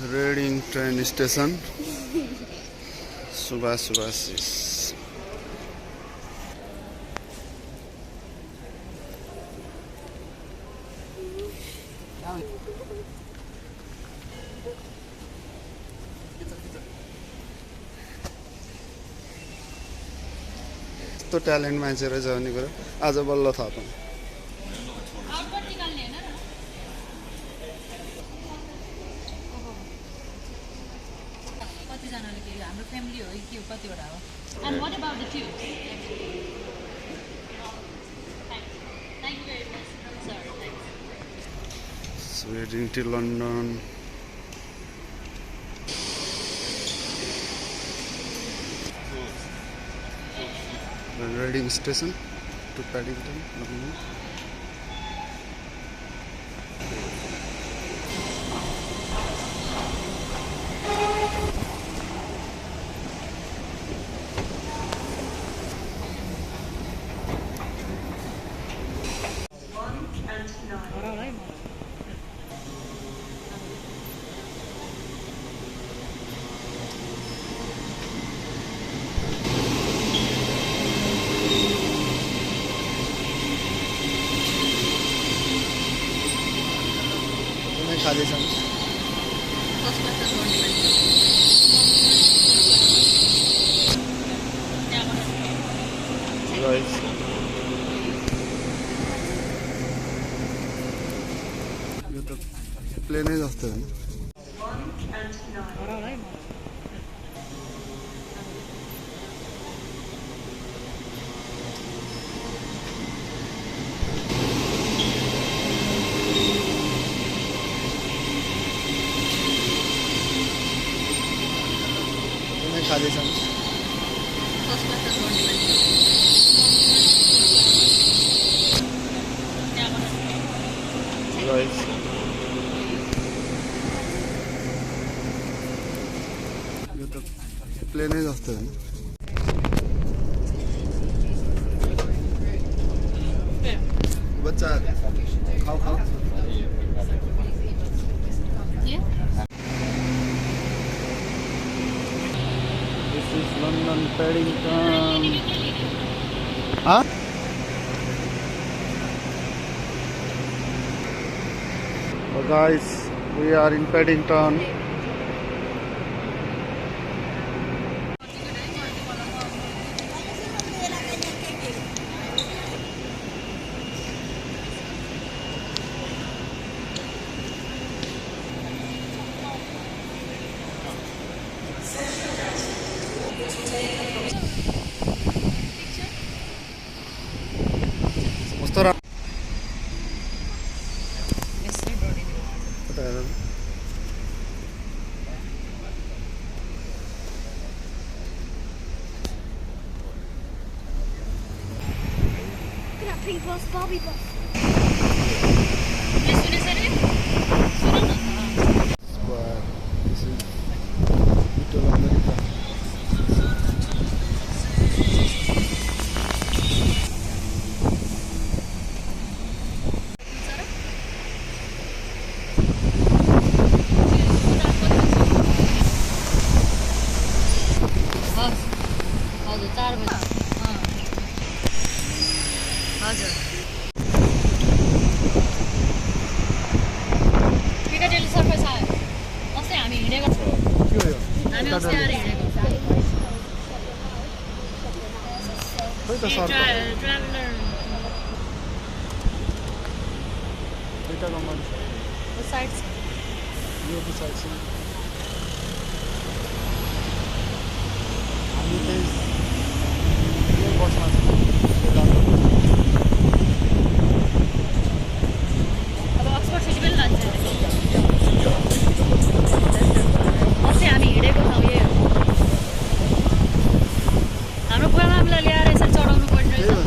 Reading train station. Subhasis. यस्तो talent मान्छे रहेछ भन्ने कुरा आज बल्ल थाहा पाएँ। हाम्रो फ्यामिली हो कि कतिवटा हो and what about the tubes? Thank you very much. Sir, thanks. So we're heading to London. The Reading station to Paddington, London. खाली छन् यो त प्लेनै जस्तो हो नि खाली छन् यो त प्लेनै जस्तो हो नि बच्चा खाऊ खाऊ London Paddington. Huh? So guys, we are in Paddington. Pink bus, Barbie bus. This is Little America. हजुर 4 बजे हजुर पिकाडेली सर्कस आयो अस्ति हामी हिँडेको हामी अस्ति आएर हिँडेको ट्राभलर साइड यो साइड छ हामी चाहिँ यो बसमा अब अक्सफोर्ड सिटी पनि लान्छ अस्ति हामी हिँडेको ठाउँ यही हो हाम्रो बुवामामलाई ल्याएर यसरी चढाउनु पर्ने रहेछ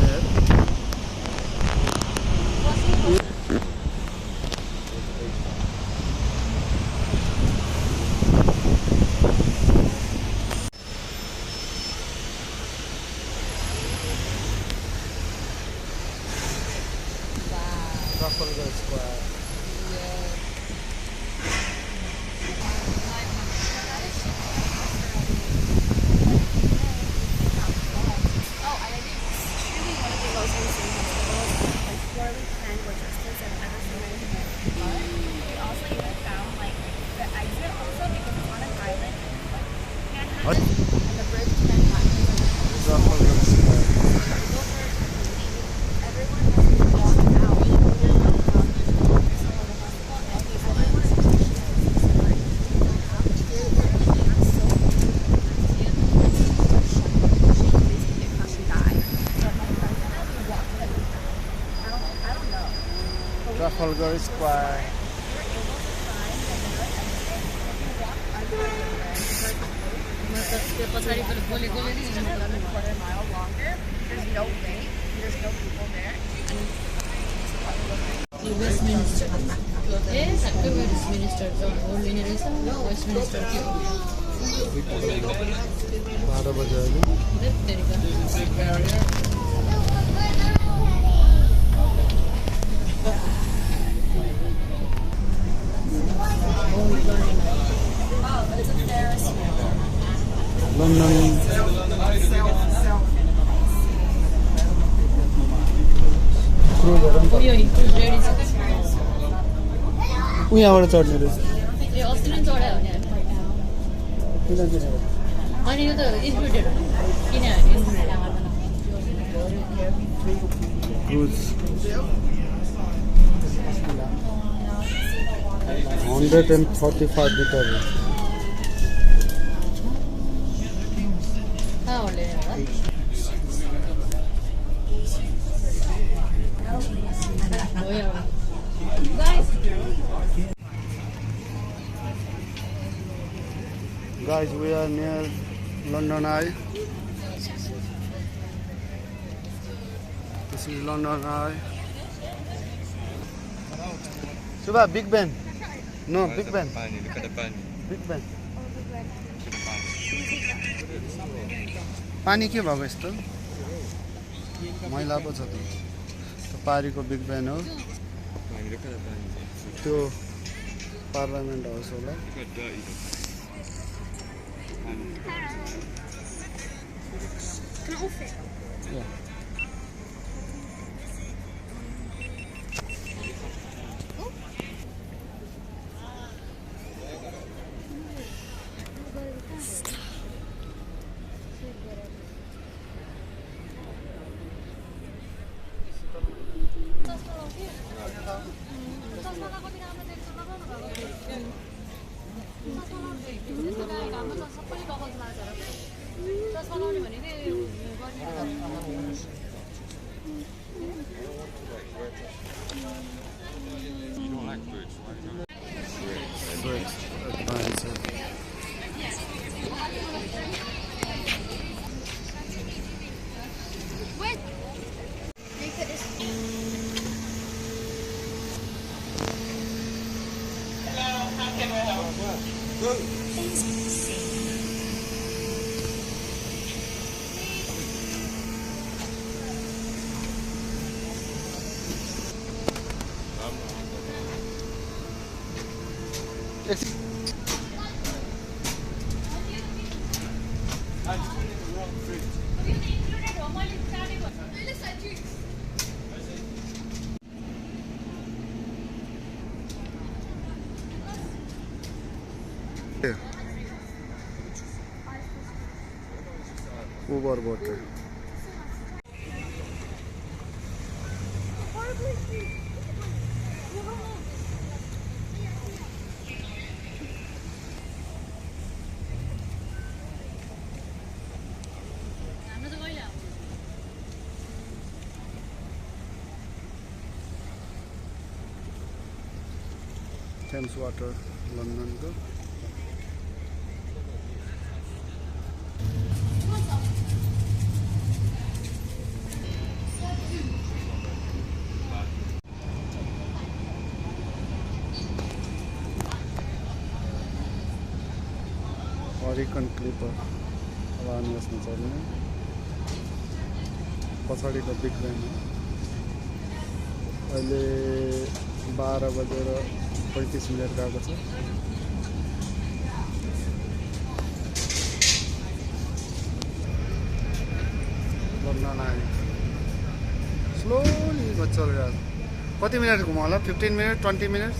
guys, bye. मतलब त्यो पछाडि बोलेकोले नि quarter mile longer. There's no wait. There's no people there. Westminster ए ठ्याक्कै वेस्टमिनिस्टर छ ओल्ड लिने रहेछ वेस्टमिनिस्टर के हो 12 बजे अहिले लन्डन क्रुजहरू यो क्रुज रेडी छ उहाँबाट चढ्ने रहेछ ए अस्ति नै चढायो भने अनि यो त इन्क्लुडेड हो किन भने इन्क्लुडेड क्रुज 135 मिटर कहाँ होला Guys, we are near London Eye. This is London Eye. Subha, Big Ben. No, Big Ben. Big Ben. पानी के भएको यस्तो मैला पो छ त्यो पारीको बिग ब्यान हो त्यो पार्लियामेन्ट हाउस होला Can all fit? Yeah. Uber boat. Thames Water, London ko. Hurricane Clipper आवाज में चल्ने पछाडिको बिग ब्यान हो अहिले 12:35 गएको छ लन्डन आइ स्लोली चल रहा कति मिनट घुमा होला 15 minute 20 minute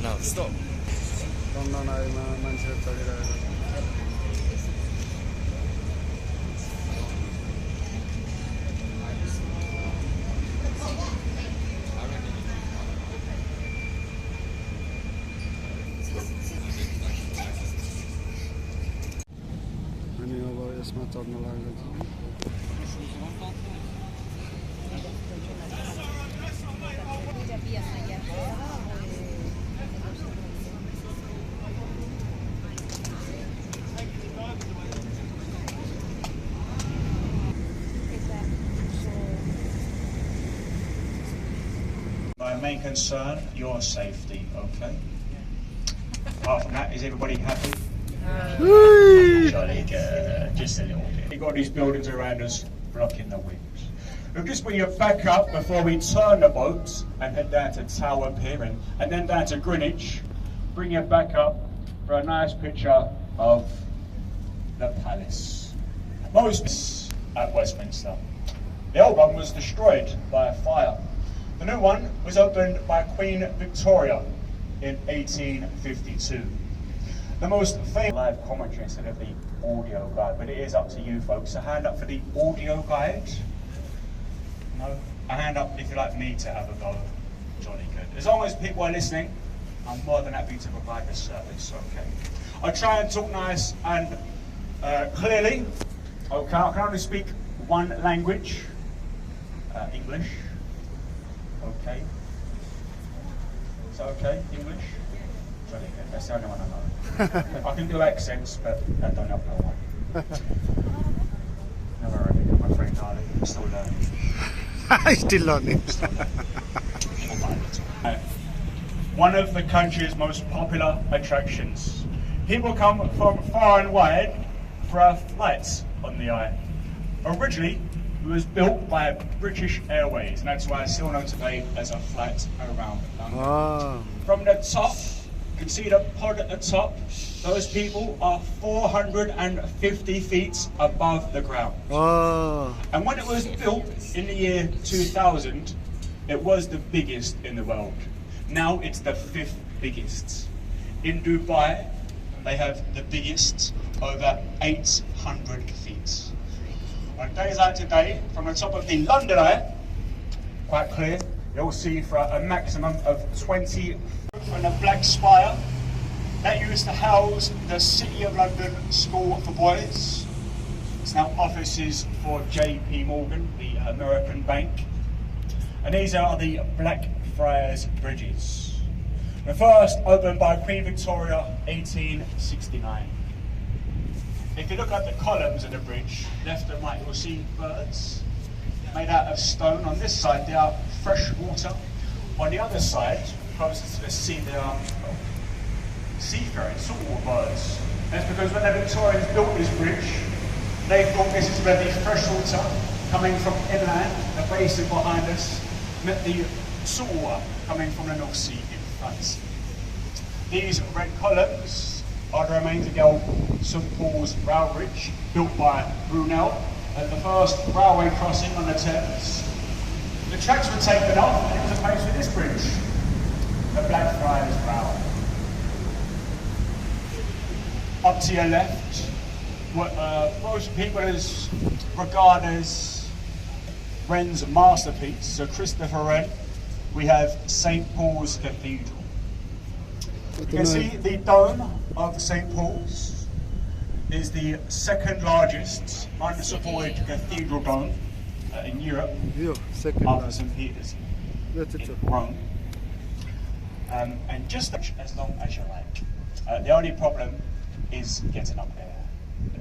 No, stop. London आइमा मान्छेहरू चलिरहेको My main concern, your safety, okay? Apart from that, is everybody happy? Jolly good, just a little bit. We've got these buildings around us blocking the winds. We'll just bring you back up before we turn the boat and head down to Tower Pier and then down to Greenwich. Bring you back up for a nice picture of the palace. Most at Westminster. The old one was destroyed by a fire. The new one was opened by Queen Victoria in 1852. The most famous live commentary instead of the audio guide, but it is up to you folks. A hand up for the audio guide. No? A hand up if you'd like me to have a go. Jolly good. As long as people are listening, I'm more than happy to provide the service, okay? I'll try and talk nice and clearly. Okay, I can only speak one language, English. Okay. Is that okay, English? Jolly good. That's the only one I know. I can do accents, but that don't help no one. Never really, I'm afraid, darling. I'm still learning. Still learning. One of the country's most popular attractions. People come from far and wide for our flights on the Eye. Originally, it was built by British Airways, and that's why it's still known today as a flight around London. Oh. From the top, you can see the pod at the top. Those people are 450 feet above the ground. Oh. And when it was built in the year 2000, it was the biggest in the world. Now it's the 5th biggest. In Dubai, they have the biggest, over 800 feet. On days like today, from the top of the London Eye, quite clear, you'll see for a maximum of 20 from the Black Spire. That used to house the City of London School for Boys. It's now offices for JP Morgan, the American bank. And these are the Blackfriars Bridges. The first opened by Queen Victoria, 1869. If you look at the columns of the bridge, left and right, you'll see birds made out of stone. On this side, they are fresh water. On the other side, closest to the sea, they are seafaring, saltwater birds. That's because when the Victorians built this bridge, they thought this is where the fresh water coming from inland, the basin behind us, met the saltwater coming from the North Sea in front. These red columns are the remains of the old St Paul's Rail Bridge, built by Brunel at the first railway crossing on the Thames. The tracks were taken off and it was replaced with this bridge, the Blackfriars Rail. Up to your left, what most people regard as Wren's masterpiece, Sir Christopher Wren, we have St Paul's Cathedral. You can see the dome of St Paul's is the second largest unsupported cathedral dome in Europe, after St Peter's in Rome. And just as long as you like. The only problem is getting up there.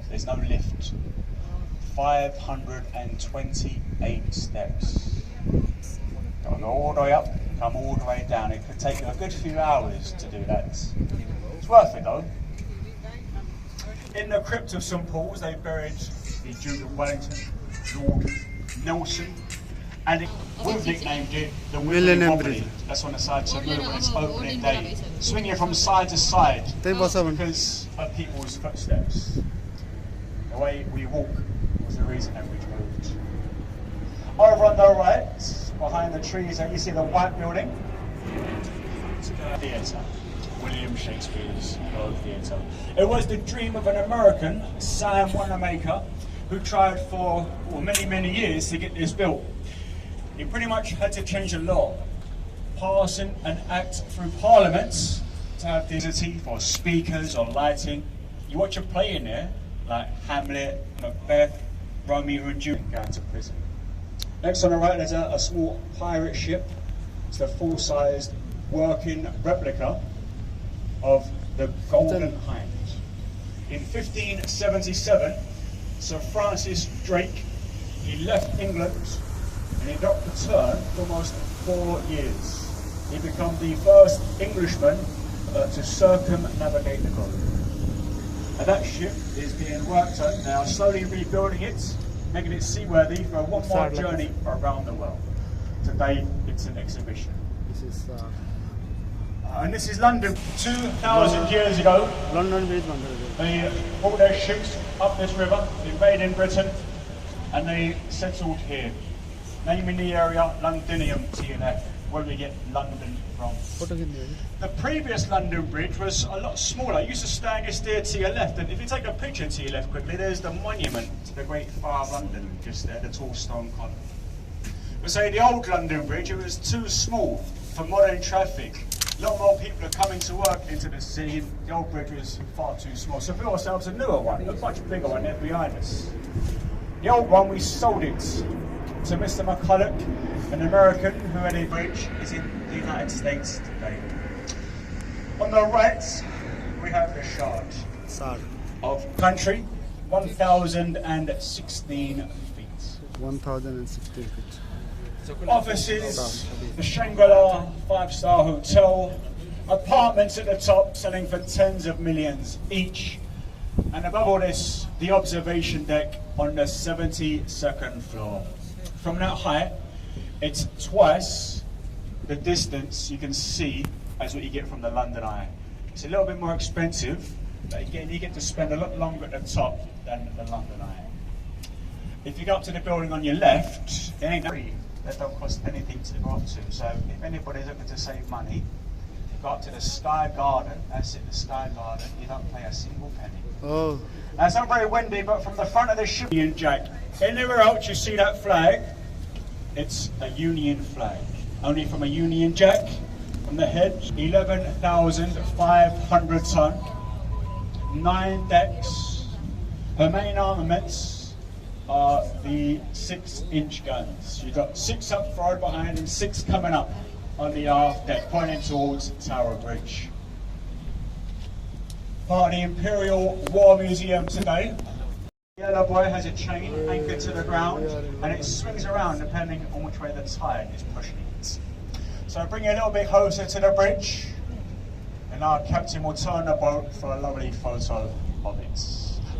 There's no lift. 528 steps. Going all the way up, come all the way down. It could take you a good few hours to do that. It's worth it though. In the crypt of St Paul's, they buried the Duke of Wellington, Lord Nelson, and we've nicknamed it the Millennium Bridge. That's on the side to move when it's opening day, swinging from side to side because of people's footsteps. The way we walk was the reason that we moved. Over on the right, behind the trees, you see the white building. Theatre. William Shakespeare's Globe Theatre. It was the dream of an American, Sam Wanamaker, who tried for many years to get this built. He pretty much had to change the law, passing an act through Parliament to have the ability for speakers or lighting. You watch a play in there, like Hamlet, Macbeth, Romeo and Juliet going to prison. Next on the right, there's a small pirate ship. It's the full-sized working replica of the Golden Hind. In 1577, Sir Francis Drake, he left England and he did not return for almost 4 years. He became the first Englishman to circumnavigate the globe. And that ship is being worked on now, slowly rebuilding it, making it seaworthy for one more journey around the world. Today, it's an exhibition. This is And this is London. 2,000 years ago, London Bridge. they brought their ships up this river, invaded Britain, and they settled here, naming the area Londinium TNF, where we get London from. The previous London Bridge was a lot smaller. It used to stand just there to your left, and if you take a picture to your left quickly, there's the monument to the Great Fire of London, just there, the tall stone column. But say the old London Bridge, it was too small for modern traffic. A lot more people are coming to work into the city. The old bridge was far too small. So we built ourselves a newer one, a much bigger one there behind us. The old one, we sold it to Mr. McCulloch, an American who had a bridge, is in the United States today. On the right, we have the Shard of country, 1,016 feet. 1,016 feet. Offices, the Shangri-La 5-star hotel, apartments at the top selling for tens of millions each, and above all this, the observation deck on the 72nd floor. From that height, it's twice the distance you can see as what you get from the London Eye. It's a little bit more expensive, but again, you get to spend a lot longer at the top than the London Eye. If you go up to the building on your left, it ain't free. That don't cost anything to go up to. So if anybody's looking to save money, go up to the Sky Garden. That's it, the Sky Garden. You don't pay a single penny. Oh. Now it's not very windy, but from the front of the ship, Union Jack. Anywhere else you see that flag, it's a Union flag. Only from a Union Jack, from the head, 11,500 ton, 9 decks. Her main armaments are the 6-inch guns. You've got 6 up forward behind and 6 coming up on the aft deck, pointing towards Tower Bridge. Part of the Imperial War Museum today. The yellow buoy has a chain anchored to the ground, and it swings around depending on which way the tide is pushing it. So bring you a little bit closer to the bridge, and our captain will turn the boat for a lovely photo of it.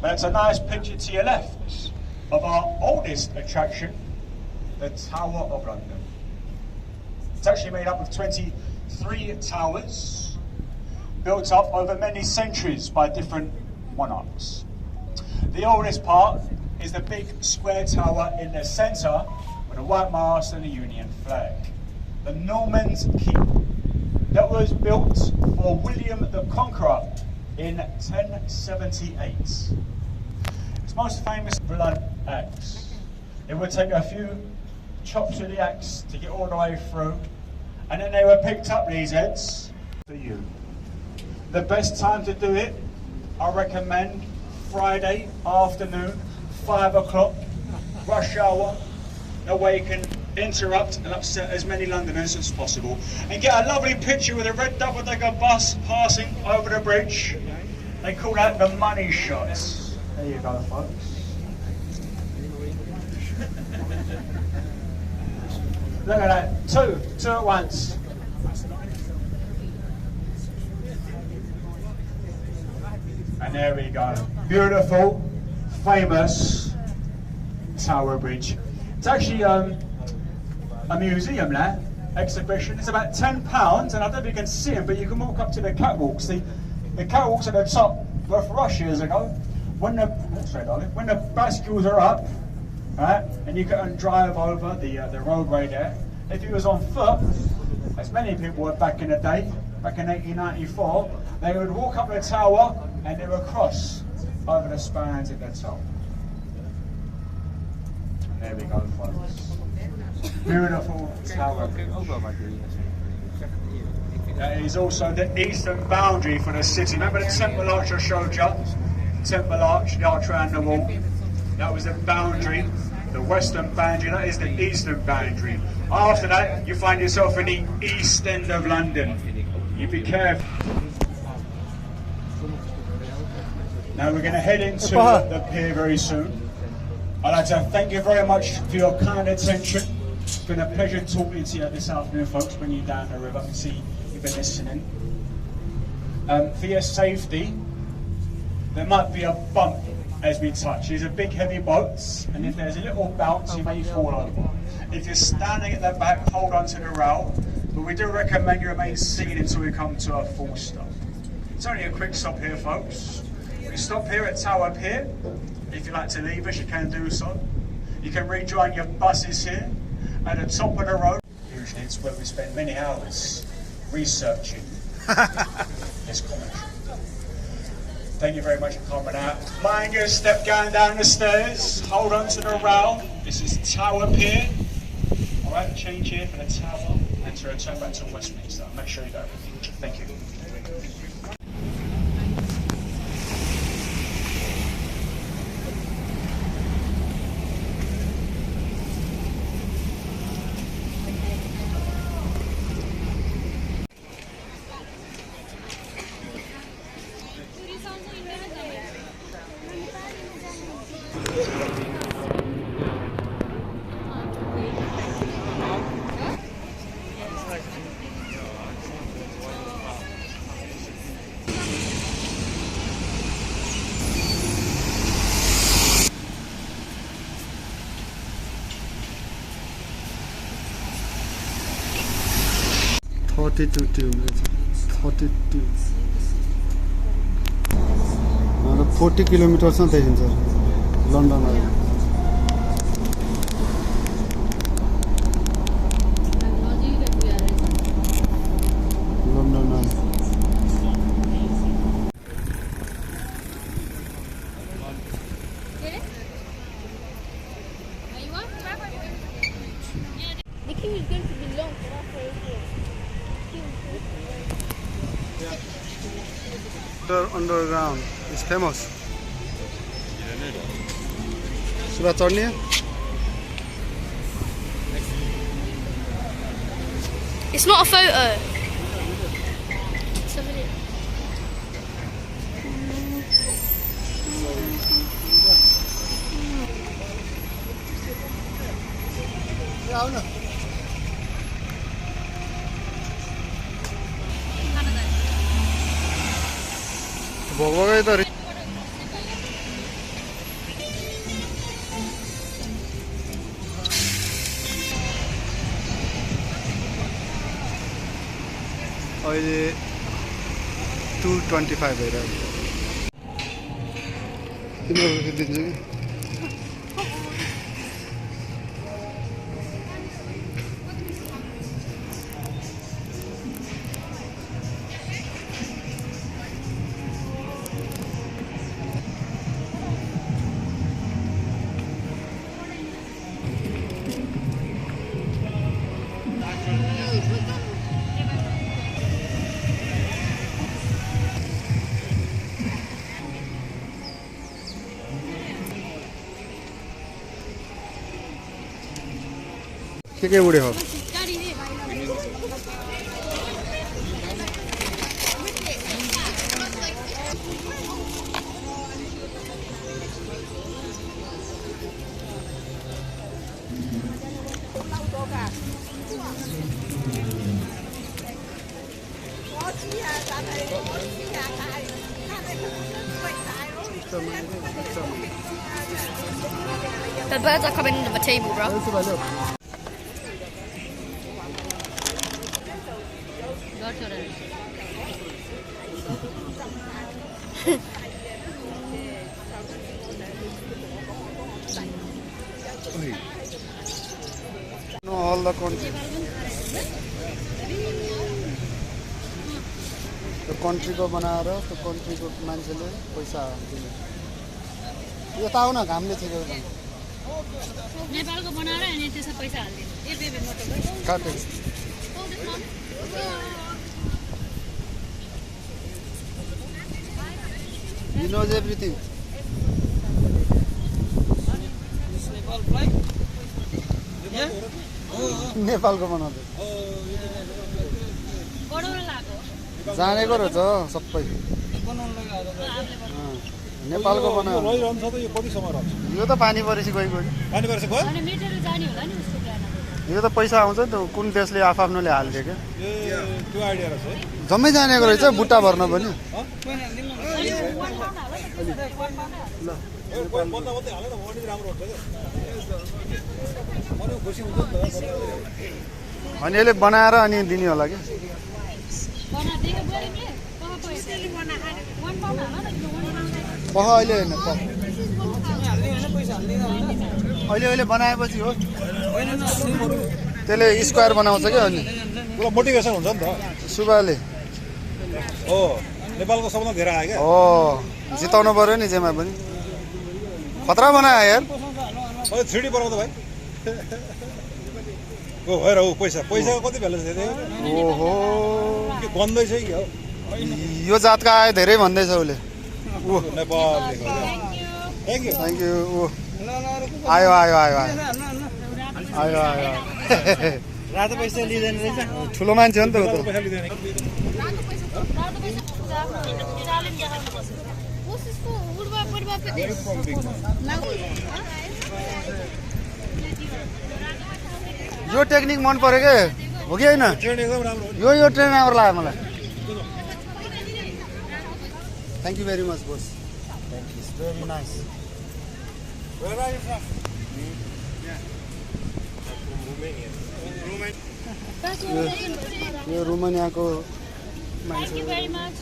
But it's a nice picture to your left of our oldest attraction, the Tower of London. It's actually made up of 23 towers, built up over many centuries by different monarchs. The oldest part is the big square tower in the centre with a white mast and a Union flag. The Norman's Keep, that was built for William the Conqueror in 1078. Its most famous blood axe. It would take a few chops of the axe to get all the way through, and then they were picked up, these heads, for you. The best time to do it, I recommend Friday afternoon, 5 o'clock, rush hour, that way you can interrupt and upset as many Londoners as possible, and get a lovely picture with a red double-decker bus passing over the bridge. They call that the money shots. There you go, folks. Look at that, two at once. And there we go. Beautiful, famous Tower Bridge. It's actually a museum now, exhibition. It's about £10, and I don't know if you can see them, but you can walk up to the catwalks. The catwalks at the top were for us years ago. When the bascules are up, right, and you can drive over the roadway there. If you was on foot, as many people were back in the day, back in 1894, they would walk up the tower and they would cross over the spans at the top. And there we go, folks. Beautiful tower. That is also the eastern boundary for the city. Remember the Temple Arch I showed you? Temple Arch, the arch around the wall. That was the boundary, the western boundary. That is the eastern boundary. After that, you find yourself in the east end of London. You be careful. Now we're going to head into the pier very soon. I'd like to thank you very much for your kind attention. It's been a pleasure talking to you this afternoon, folks, when you're down the river. I can see you've been listening. For your safety, there might be a bump as we touch. These are big heavy boats, and if there's a little bounce, you may fall over. If you're standing at the back, hold on to the rail, but we do recommend you remain seated until we come to a full stop. It's only a quick stop here, folks. We stop here at Tower Pier. If you'd like to leave us, you can do so. You can rejoin your buses here at the top of the road. Usually it's where we spend many hours researching this commentary. Thank you very much for coming out. Mind your step going down the stairs. Hold on to the rail. This is Tower Pier. Alright, change here for the tower and to return back to Westminster. Make sure you do. Thank you. मतलब 40 kilometres देखिन्छ London अहिले London The queue is going to be long. Underground is famous. सुबह चढ्ने It's not a photo. It's a video. आउ न भोगभोगै त अहिले 2:25 भइरहेको तिमीहरूको दिन्छु कि के उड्यो हो The birds are coming into the table, bro. No, all the country. The country को बनाएर त्यो country को मान्छेले पैसा दिने यो त आउन घामले छेक्यो नेपालको बनाएर अनि त्यसमा पैसा हाल्दिनु ए बेबी मोटो काटे He knows everything. नेपालको बनाउँदै बनाउन लाग्यो जानेको रहेछ सबै नेपालको बनायो रहिरहन्छ त यो कति समय रहन्छ यो त पानी परेपछि गइ गयो पानी परेछ गयो अनि मेटेरियल जाने होला नि उसको बिहान यो त पैसा आउँछ नि त कुन देशले आफ्नोले हाल्थ्यो क्या ए त्यो आइडिया रहेछ है जम्मै जानेको रहेछ बुट्टा भर्न पनि बन्दा बन्दै हालेर भने राम्रो हुन्छ क्या अनि खुसी हुन्छ नि त अनि यसले बनाएर अनि दिने होला कि बनादेखि बुहारीले कहाँ पैसा वन पाउन्ड हाल न पह अहिले होइन अहिले बनाएपछि हो त्यसले स्क्वायर बनाउँछ क्या अनि पुरा मोटिभेसन हुन्छ नि त सुब्बाले हो नेपालको सबभन्दा धेरै आयो क्या हो जिताउनु पर्यो नि जेमा पनि खतरा बनायो यार अझ 3D बनाउँदा भाइ ओ भएर हो पैसाको कति भ्यालु छ ओहो के गन्दैछ कि हो यो जातका आयो धेरै भन्दैछ उसले नेपालले थ्याङ्क यू थ्याङ्क यू आयो आयो आयो आयो आयो आयो रातो पैसा लिँदैन रहेछ ठुलो मान्छे हो नि त ऊ त पैसा लिँदैन What's this for? What about this? Yo technique मन पर्यो के हो कि होइन ट्रेन एकदम राम्रो हो यो ट्रेन राम्रो लाग्यो मलाई thank you very much boss very nice Where are you from? यो रोमानियाको Thank you very much.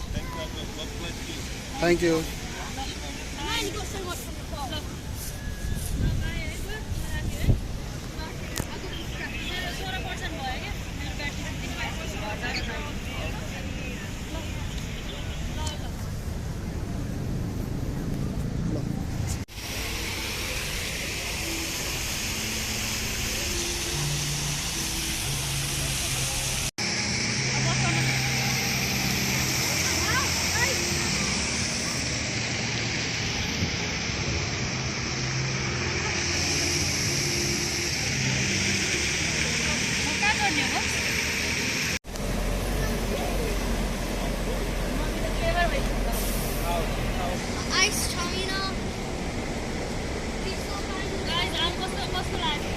Thank you Ice China. Guys, I'm कस्तो लाग्यो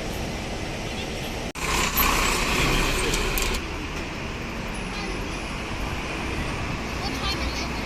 What time is it?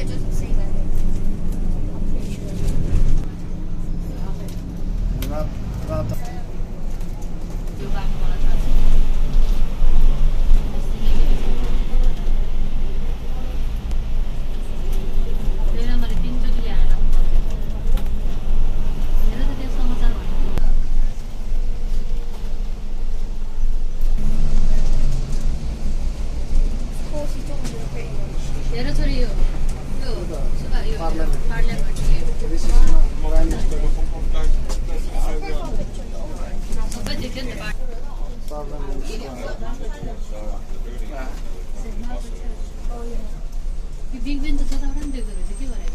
it doesn't say that. I'm pretty sure. यो बाटो मलाई थाहा छ त्यही मैले 3 चोटि ल्याएर हेर त त्यो समाचार भन्नु Of course, you don't do it pretty much. हेर छोरी यो सुगा यो parliament This is Prime Minister सबै देख्यो नि त बाटो Parliament. यो बिग बेन त जताबाट पनि देख्दो रहेछ के भने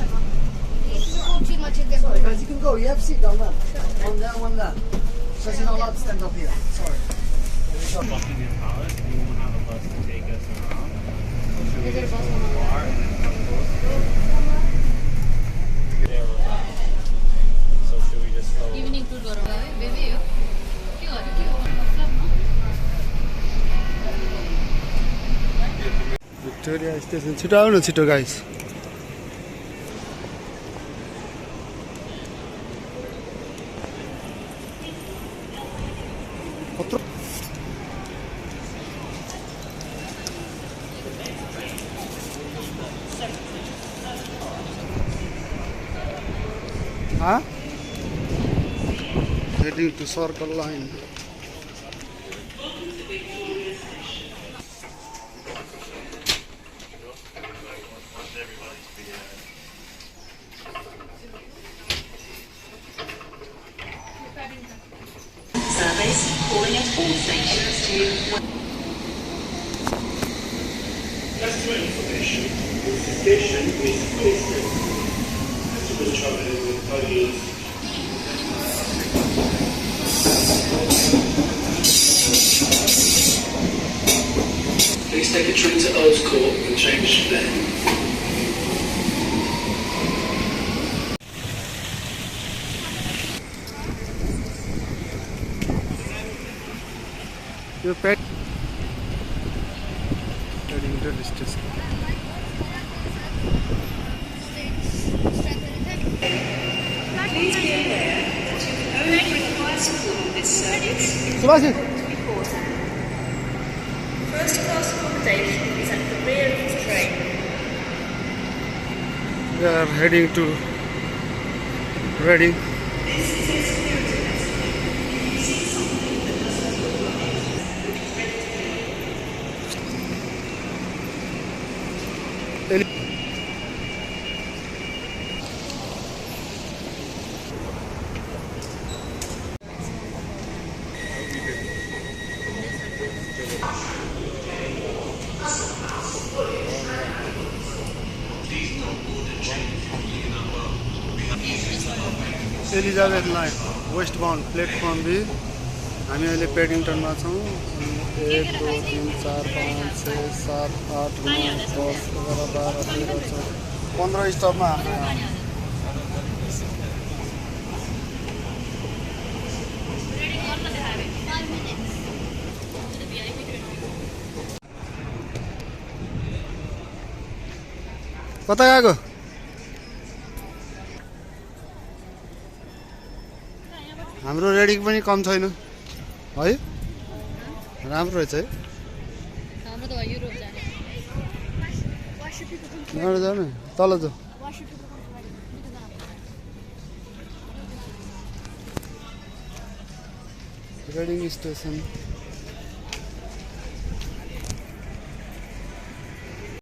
Go too much again. Sorry, guys, you can go. You have a seat down there. One there, one there. Because you're not allowed to stand up here. Sorry. Buckingham Palace, we won't have a bus to take us around. So we just go to the bar and then come close. There we're at. So should we just go? Evening टुर गरौँ है baby हो के गर्यो के मतलब Victoria Station. छिटो आउनु छिटो guys. कत्रो Huh? Heading to Circle Line. Service calling at all stations to Just for information, the station is fully free. Customers traveling with police. Please take a train to Earls Court and change there. Your pet. Heading to the station. please be aware that you can only require support on this service Subhashi. first class accommodation is at the rear of the train. We are heading to Reading. Elizabeth Line, westbound platform B. हामी अहिले पेडिङटनमा छौँ 1 2 3 4 5 6 7 8 9 10 11 12 13 14 15 स्टपमा हाम्रो कता गएको हाम्रो reading पनि कम छैन है राम्रो रहेछ है हाम्रो त युरोप जाने यहाँ जानु तल जाऊ रेडिङ स्टेसन